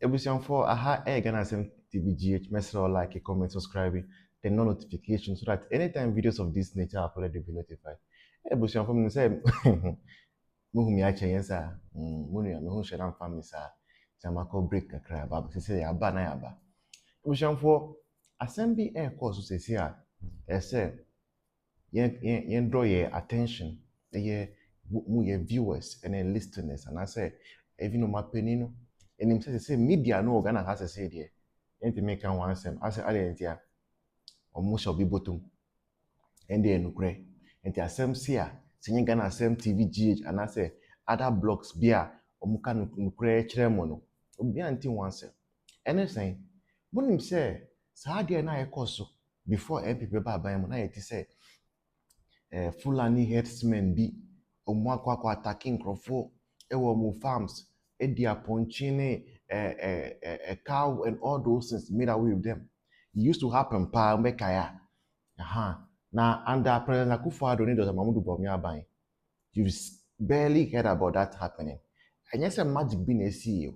Ebusian for aha Ghana same TVGH, message or like a comment, subscribing, then no notification so that anytime videos of this nature are uploaded, you'll be notified. Ebusian for me say muhumi ache yensa munu ya mehu share family sa samako break kakra ba say ya ba na ya ba. Ebusian for assembly air course so say say yen draw your attention mu your viewers and listeners and I say even no mapenino and him say media no Ghana has say there enti make am one sem I say adentia almost shall be bottom and they nukre enti asem sia senye Ghana asem TVGH and I say other blogs bia omuka nukre kire mo no obi anti one sem anything bonim say saa dia na ekoso before MPP ba ban mo na yeti say Fulani herdsmen bi omo akwa attacking nkrofo ewo mo farms edi aponchine cow and all those things made away with them. It used to happen pa mbekaya. Now under President Akufo Addo ni Dr. Mahmoud Bawumia, you've barely heard about that happening. And yes, a magic being a CEO.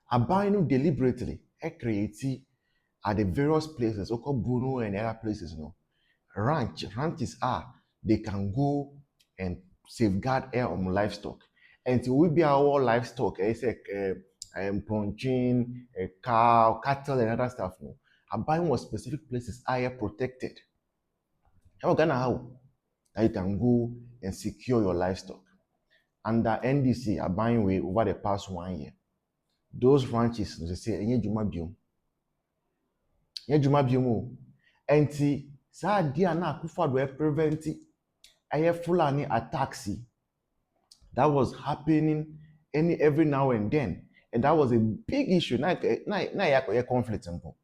Aban deliberately create at the various places, Oko Bono and other places, ranches are they can go and safeguard air on livestock. And so we be our livestock, it's ponching, cow, cattle, and other stuff. No, Aban was specific places are protected. How Ghana how that you can go and secure your livestock. Under NDC, Aban way over the past 1 year. Those ranches, they say, enye juma biom. Enye juma biom. Enti saa dia na Akufo Addo prevent Fulani attacks that was happening every now and then, and that was a big issue. Na conflict mpo.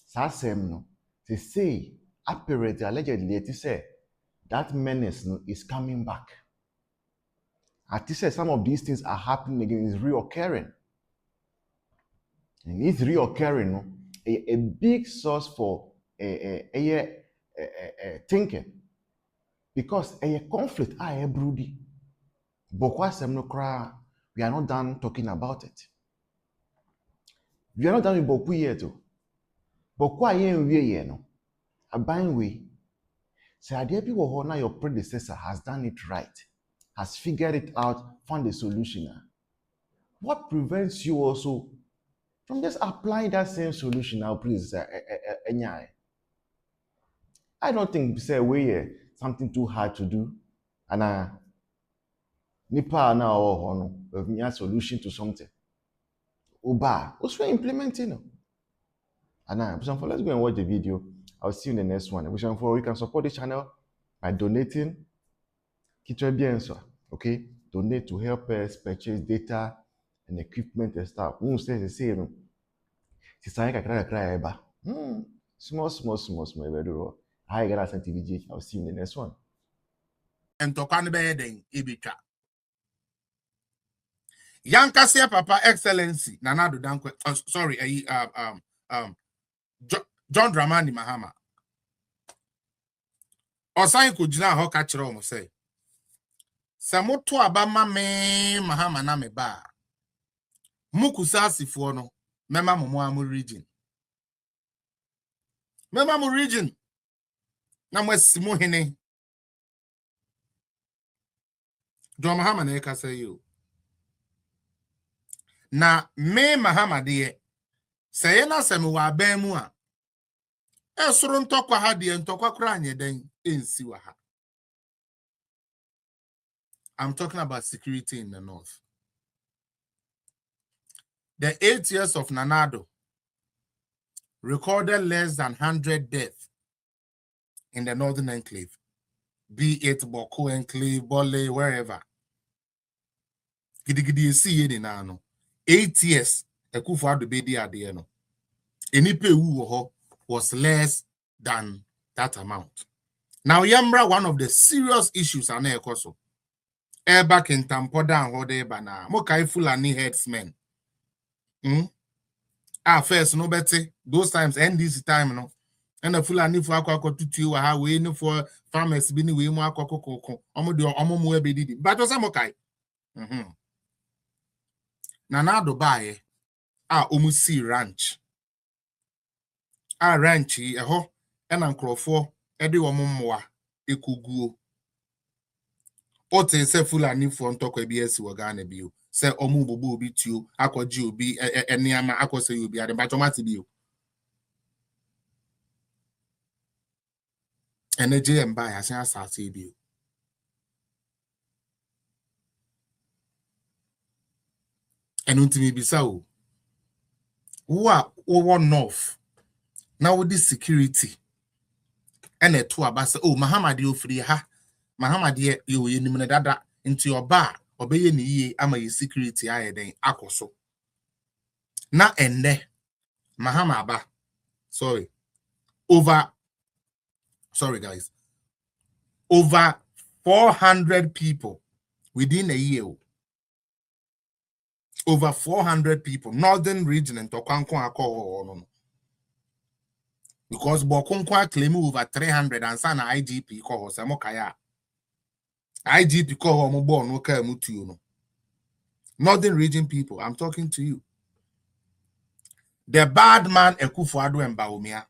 Saa sem no, they say apparently allegedly they say that menace is coming back. They say some of these things are happening again, is reoccurring. And it's reoccurring, no, a big source for thinking. Because a conflict are broody. Bokwa we are not done talking about it. We are not done with Boku yet. Bokwa ye no. Aban we. Say ade bi wo ho na your predecessor has done it right. Has figured it out, found a solution. What prevents you also from just applying that same solution now, please? I don't think say we something too hard to do, and nipa na or no solution to something. Uba, what's we implementing? And let's go and watch the video. I'll see you in the next one. You can support the channel by donating. Okay, donate to help us purchase data and equipment and stuff. Say the same. Small. I got a TVG. I'll see you in the next one. And Tokan Beden, Ibika. Yankasia Papa Excellency, Nanado Dankwe, sorry, John Dramani Mahama. Osan kujina ho ka kire o mo say. Samoto abama me Mahama na me ba. Mukusa asifo no, mema mo amu region. Mema mo region. Na mwesimu hene. John Mahama na eka say you. Na me Mahama de say na se me wa ban mu a esoro ntokwa ha de ntokwa kra anye den ensi wa ha. I'm talking about security in the north. The 8 years of Nanado recorded less than 100 deaths in the northern enclave, be it Boko enclave, Bole, wherever. Gidi see ye nano. 8 years, Akufo Addo bedi adeno. Enipe wu was less than that amount. Now, Yambra, one of the serious issues are now also. Back in Tampoda and Hodeba na Mokai Fulani herdsmen. First, no better. Those times, end this time, no. And the Fulani for Aqua to you, how we know for farmers being we more cocoa, Omo bedidi. But was a Mokai. Nanado bae. omusi ranch. Ranch eho ena nkrofo ede omommoa ekuguo. Ote se Fulani fo ntokwa bi esi wo Ghana bio. Se omu bobo obi tuo akwaji obi eniama akwose obi ade ba tomati bio. Energy mba ya se asase bio. Enu ntimi bisa o. Wo north. Now with this security. And a two abasa Mahama de ofri ha. Mahama de yo ye nimene dada into your bar obey ni ye ama ye security aye den akoso. Na ende Mahama aba. Sorry guys. Over 400 people within a year. Over 400 people. Northern region and Tokanko Ako. Because Bokunkwa claim over 300 and sana IGP ko Samokaya. IGP ko Mobo no ka mutu no. Northern region people, I'm talking to you. The bad man Akufo Addo and Baumia,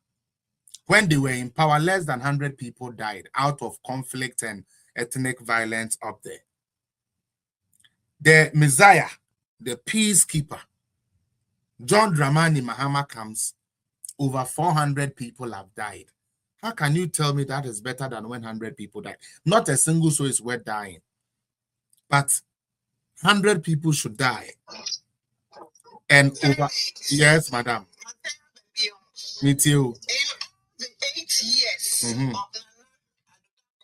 when they were in power, less than 100 people died out of conflict and ethnic violence up there. The Messiah, the peacekeeper, John Dramani Mahama comes, over 400 people have died. How can you tell me that is better than 100 people died? Not a single soul is worth dying. But 100 people should die. And over... Yes, madam. Me too. 8 years of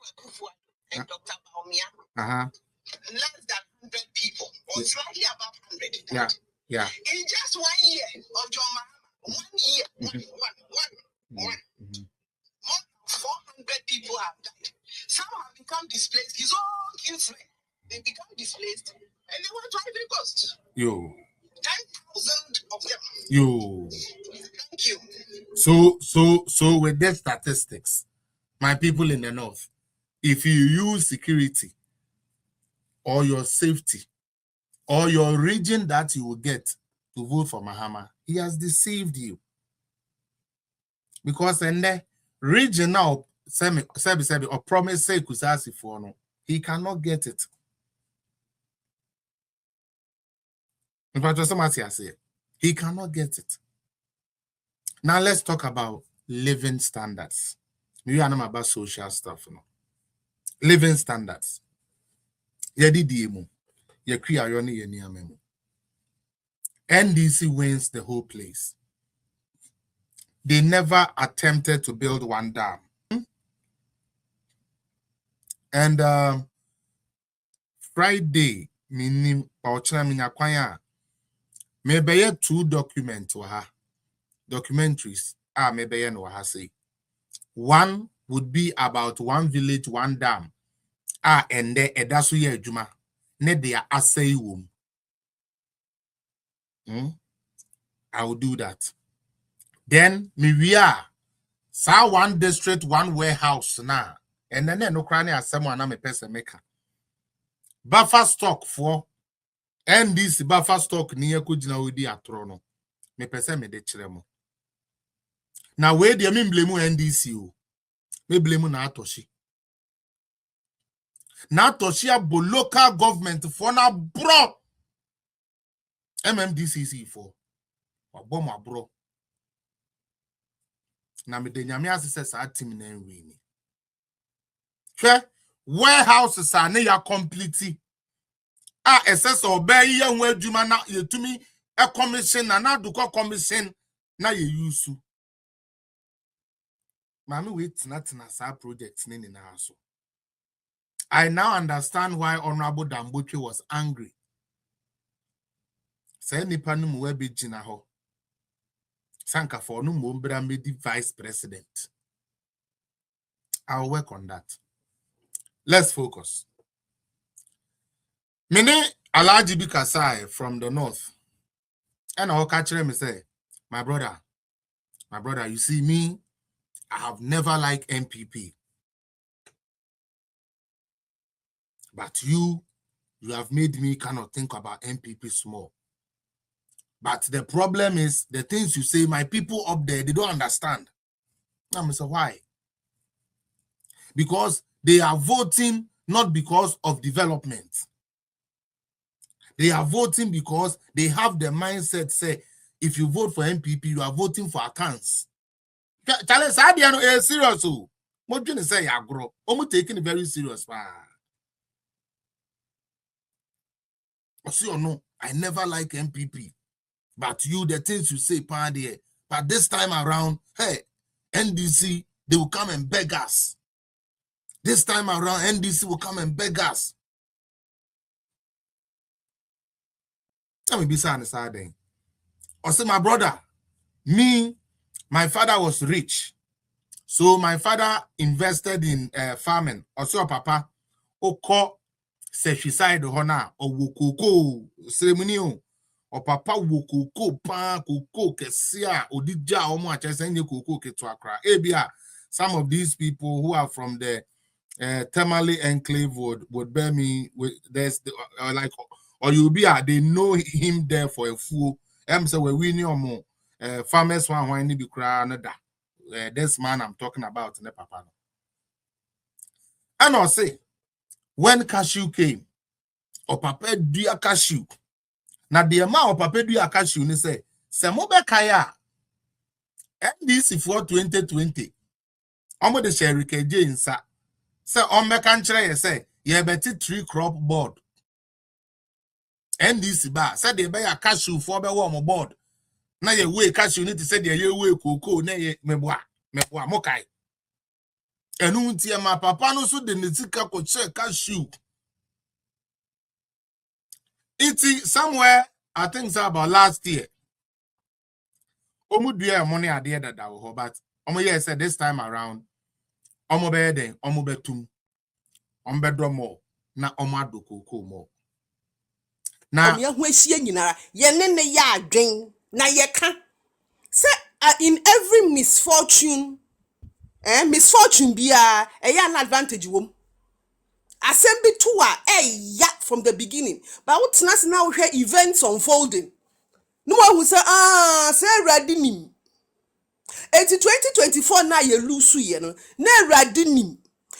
Akufo and Dr. Baumia, less than 100 people, or slightly above 100. Yeah. In just 1 year of John Mahama, 1 year, more than 400 people have died. Some have become displaced. His own kinsmen, they become displaced, and they want to Ivory Coast. 10,000 of them. Thank you. So with the statistics, my people in the north, if you use security or your safety or your region that you will get to vote for Mahama, he has deceived you. Because in the region now, or promise say kusasi for no, he cannot get it. In fact, somebody has said he cannot get it. Now let's talk about living standards. You are not about social stuff, no. Living standards. NDC wins the whole place. They never attempted to build one dam. And Friday, maybe 2 documentaries. Maybe no say. One would be about one village, one dam. And the edaso ye adwuma. Ne they are asay wom. I will do that. Then we are one district, one warehouse now. And then no cranny as someone I'm a person maker. Buffer stock for NDC buffer stock near Kujina Udi Atrono. Me person me de chiremo. Now where do you mean blame NDC? Me blame na Atoshi. Na Atoshi abo local government for na bro. MMDCC for. Waboma bro. Na me de nyame asese sa team na enwi. Hwe warehouses are na ya complete. Assess obey ye nwa adwuma na yetumi e commission na duko commission na ye use. Mami wait na sa project ni na so. I now understand why Honorable Damboche was angry. Say nipa no mu be gina ho. Sanka for no mo mbra medi vice president. I'll work on that. Let's focus. Mene Alaji Bikasai from the north. And I'll catch him and say, my brother, you see me, I have never liked MPP. But you have made me cannot think about MPP small. But the problem is the things you say, my people up there, they don't understand. I'm saying why? Because they are voting not because of development. They are voting because they have the mindset, say, if you vote for MPP, you are voting for accounts. Charles, I don't serious. What do you say, Agro? I'm taking it very serious. See or no, I never like MPP. But you, the things you say, party. But this time around, hey, NDC, they will come and beg us. This time around, NDC will come and beg us. Let me be honest, I say, my brother, me, my father was rich. So my father invested in farming. Also, papa, oko side hona or wokoko ceremony or papa wokoko pa koko kesia odija omo achesenye koko ketwakra. Ebia, some of these people who are from the Tamale enclave would bear me with there's like or you'll be they know him there for a fool. So we know more farmers one be cry another. This man I'm talking about, ne papa. And I'll say, when cashew came, or papa do a cashew. Now the amount of papa do a cashew, they say, Samobe Kaya, NDC for 2020. I'm the share Jane, sir. So on my country, say, you better 3 crop board. NDC bar said they buy a cashew for the warm board. Now you way cashew need to say the way cocoa, nay, meboa mokai. And unti my papa no so the nitika could check cashew. It's somewhere, I think it's about last year. Omu do money idea that will but omo yes said this time around, omo beden, omo betum, ombedro more, na omado cocoa more. Now, in every misfortune, misfortune be an advantage wom. Assembly tour, from the beginning. But what's now here events unfolding. No one who say, say radinim. 2024 na ye lusu ye no. Na radinim.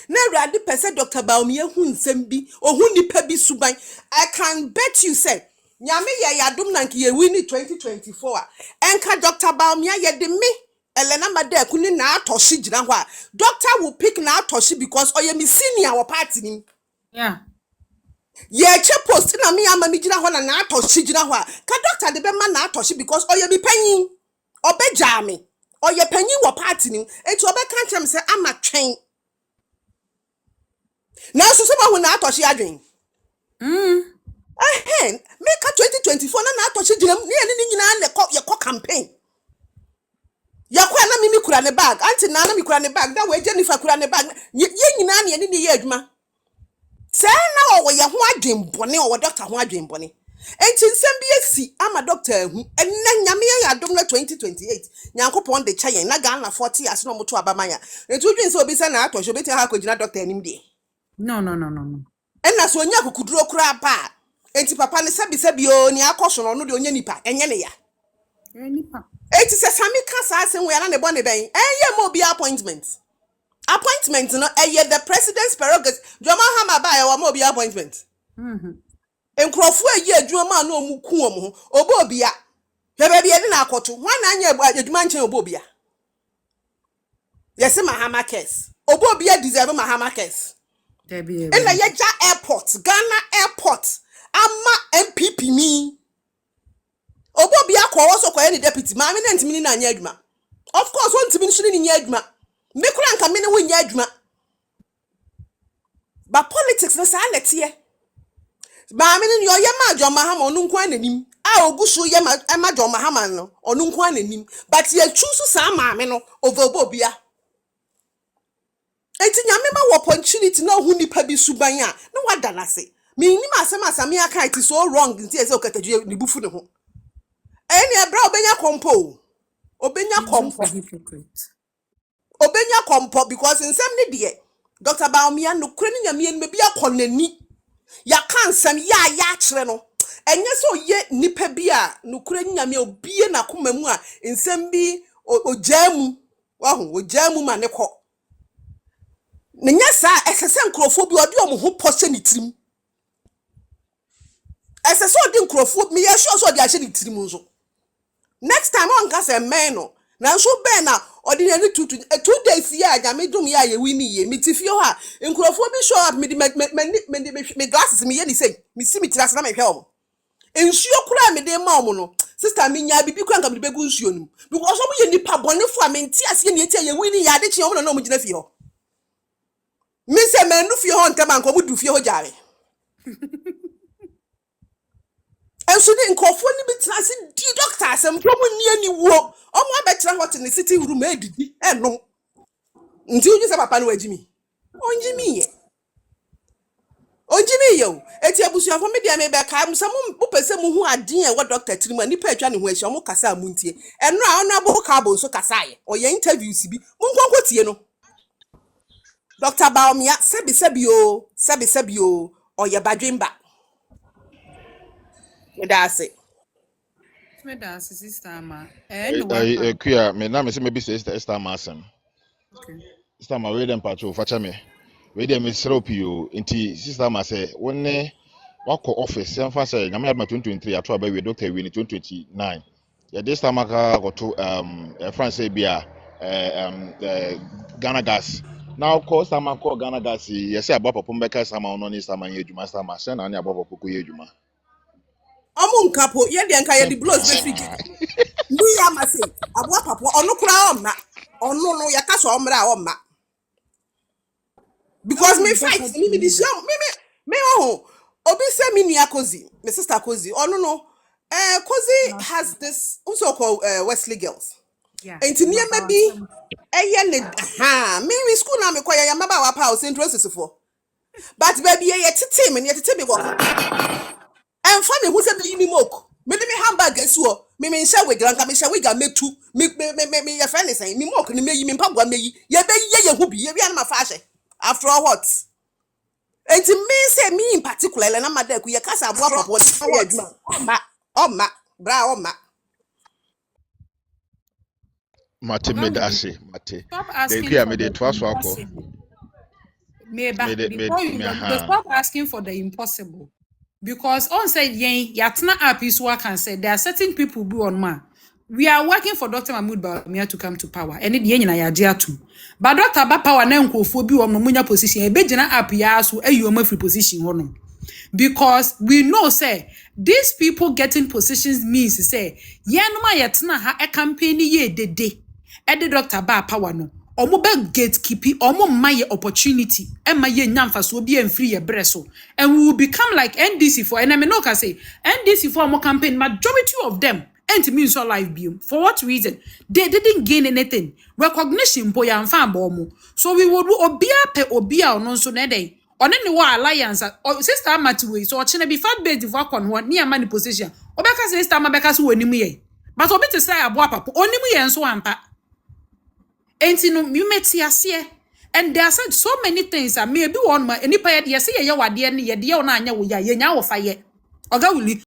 Na radi pese Dr. Baumia hun sembi, or hun ni pebi subai. I can bet you say, Nyame ye yadum nanki ye wini 2024. Enka Dr. Baumia ye de me. Elena Made kuni na atoshi jina hwa. Doctor will pick na atoshi because oye mi senior wa party ni. Yeah. Ye che post na mi ama mi jina hwa na atoshi jina hwa. Ka doctor de be ma na atoshi because oye mi panyin. Obe jami. Oye panyin wa party ni. Enti obe kan say ama twen. Na so se ma hu na atoshi adwen. Make a 2024 na atoshi jina ni nyina na ye ko campaign. Yakwa na mimi kura ne bag anti na mi kura ne bag da we Jennifer kura ne bag ye nyina ne ni ye adwuma se na wo ye ho adwenbone wo doctor ho adwenbone enti nsem bi esi ama doctor ahu enna nyame ya adom na 2028 nyankopon de chayen na ga na 40 years no moto abamanya enti odwin se obi se na atosho beti ha kwagina doctor anim de No. enna so onya kokuduro kura pa enti papa ne sebi o ni akoso no de onya nipa enye ne ya Nipa. Eti se sami kasa asen we na ne bone ben enye mo bi appointment no the president's prerogative Joma Mahama ba ya mo bi appointment enkrofo ayi adwuma na omu ku omu obo obia hebe bi edi na akoto wan na anya adwuma nchen obo obia yesi Mahama case obo obia deserve Mahama case Debbie. ena yeja airport Ghana airport ama MPP mi obo bia kwa woso kwa any deputy ma me ntimi na anya adwuma of course won ntimi nso ni nya adwuma me kura nka me ne wo nya adwuma ba politics no sa na tie ba me ne yo ye ma John Mahama onu nko ananim a oguso ye ma John Mahama no onu nko ananim but ye choose sa ma me no over obo bia enti nyame ma opportunity na hu nipa bi suban a na wada na se me ni ma asame aka it so wrong nti ese okatadwe ni bufu ne ho eni ebra obenya kompo obenya kompo because in some ni de Dr. Baumia no kure ni nyame ni be akonani ya kansam ya kire no enye so ye nipa bi a nukure nyame obie na koma mu a nsem bi ojamu wahu ojamu ma ne kɔ ne nya sa esese nkrofo bi odi omo ho pɔse ne tirim esese odi nkrofo me ye sure so odi ahye ne tirim nso next time on gas a man no na nso ben na odi ne 2 days ya nyame dum ya ye wi ni ye mitifio ha nkrofo bi show up me glasses me ye ni say me si me tiras na me hwe omo ensuo kura me de ma omo no sister me nya bibi kura nka me begu nsuo num because omo ye nipa bonefo a me nti ase ne etia ye wi ni ya de chi omo na omo gina fie ho me se me nu fie ho ntama nko mo du fie ho jare enso de nkofo ni bi trase di doctor asem promo ni ani wo omo abetra hot in the city room edidi enom nti uju se papa no wajimi onjimi yo eti abusuafo me dia me be ka am sam mo pese mo hu aden e wo doctor tirima ni pa atwa ne ho ahia mo kasa amuntie eno a ono abo ka abo so kasa ye oye interviews bi mo nkonko tie no Dr. Baomia sebi o oye badwemba that's it. Me da sister ma. Kuya, me na me se maybe sister Masen. Okay. Sister ma we dem patrol facha me. We dem me srope you nti sister ma say wonne wako office yan fa say nyame adma 2023 ato aba we doctor we ni 2029. Ya this time aka go to France say bia Ghana gas. Now call sama call Ghana gas ye say abapa pombeka sama ono ni sama yeduma sama say na na abapa poku yeduma. Omo nkapo ye de nka ye di blows be free ndu ya ma say abua papo ono kura omma ono no ya kaso omra omma because me fight me di show me oh obi say me nia Kozi my sister Kozi ono no Kozi has this also called Wesley girls Yeah. enti niam bi eye ne ha me school na me koya ya maba wa pa o central sisifo but baby ye tete me woko and funny who said me moke me de me handbag esuo me nhyɛ wig ranka me hyɛ wig a metu me your friend is saying me moke ni meyi me mpagwa meyi ye be ye hu bi ye wi an ma fa hye after all what enti me say me in particular na madaku ye kasa aboa papa ye adwuma oma bra oma Mate me da ase mate. Stop De asking kuya for me de the twa so akọ. impossible. Before you aha. stop asking for the impossible. Because on said yen yatna app is what can say there are certain people who on ma. We are working for Dr. Mahmoud Bawumia to come to power. And it yen na yajia too. But Dr. Ba power na nkofo bi on munya position. E be jina app ya so e you free position hono. Because we know say these people getting positions means say yenuma yetna ha e campaign ye dede. E de Dr. Ba power no. Omo be gatekeeping, omo maye opportunity, e maye nyamfa so bi enfree ye breso. And we will become like NDC for, and I mean no can say NDC for more campaign, majority of them ain't mean so life beam. For what reason? They didn't gain anything. Recognition po ya mfa bomo. So we would obia pe obia no so na day. On any war alliance or sister Matthew, so chine be fat based if work on one near money position. Obeka sister Mabeka so woni ye. But obi to say aboa papa onimu ye nso ampa. Enti no you met ase and there are so many things maybe one ma enipa ye say ye wade ne ye de ye na anya wo ya ye nya wo fa ye oga wuli